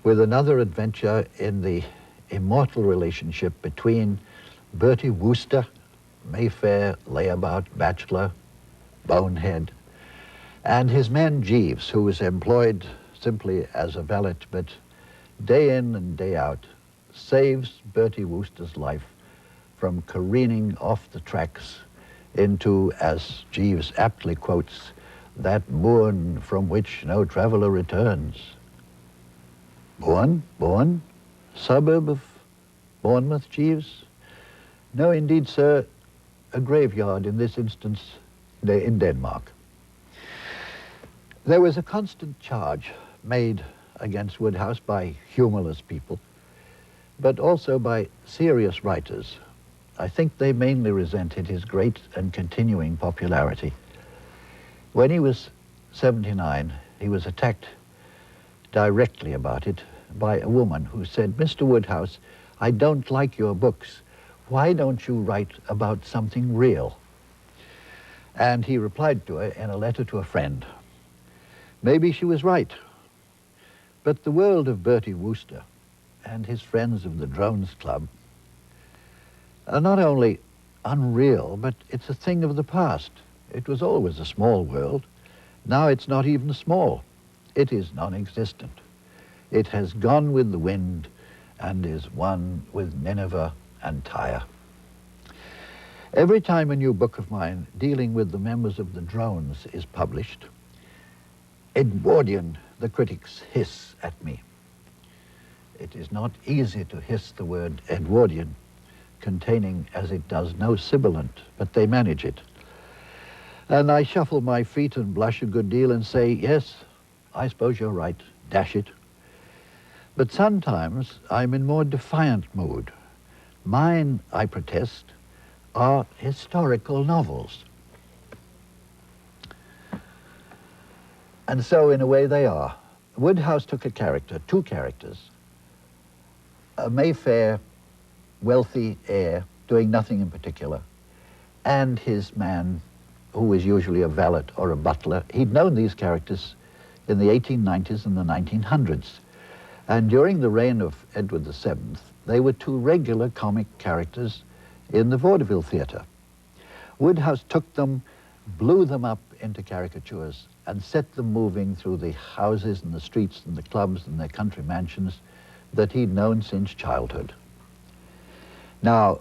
with another adventure in the immortal relationship between Bertie Wooster, Mayfair, layabout, bachelor, bonehead, and his man Jeeves, who was employed simply as a valet, but day in and day out saves Bertie Wooster's life from careening off the tracks into, as Jeeves aptly quotes, that bourne from which no traveller returns. Bourne? Suburb of Bournemouth, Jeeves? No, indeed, sir, a graveyard in this instance in Denmark. There was a constant charge made against Woodhouse by humorless people, but also by serious writers. I think they mainly resented his great and continuing popularity. When he was 79, he was attacked directly about it by a woman who said, "Mr. Woodhouse, I don't like your books. Why don't you write about something real?" And he replied to her in a letter to a friend. Maybe she was right, but the world of Bertie Wooster and his friends of the Drones Club are not only unreal, but it's a thing of the past. It was always a small world. Now it's not even small. It is non-existent. It has gone with the wind and is one with Nineveh and Tyre. Every time a new book of mine dealing with the members of the Drones is published, Edwardian, the critics hiss at me. It is not easy to hiss the word Edwardian, containing as it does no sibilant, but they manage it. And I shuffle my feet and blush a good deal and say, yes, I suppose you're right, dash it. But sometimes I'm in more defiant mood. Mine, I protest, are historical novels. And so in a way they are. Woodhouse took a character, two characters, a Mayfair wealthy heir doing nothing in particular, and his man who was usually a valet or a butler. He'd known these characters in the 1890s and the 1900s. And during the reign of Edward VII, they were two regular comic characters in the vaudeville theatre. Woodhouse took them, blew them up into caricatures, and set them moving through the houses and the streets and the clubs and their country mansions that he'd known since childhood. Now,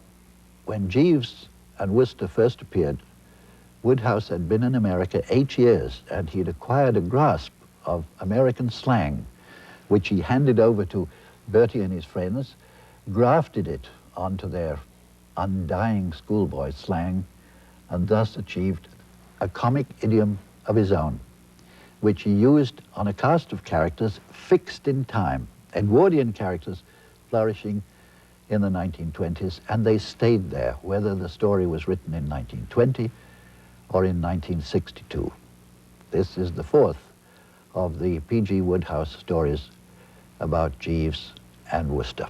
when Jeeves and Wooster first appeared, Woodhouse had been in America 8 years, and he'd acquired a grasp of American slang, which he handed over to Bertie and his friends, grafted it onto their undying schoolboy slang, and thus achieved a comic idiom of his own, which he used on a cast of characters fixed in time, Edwardian characters flourishing in the 1920s, and they stayed there, whether the story was written in 1920 or in 1962. This is the fourth of the P.G. Woodhouse stories about Jeeves and Wooster.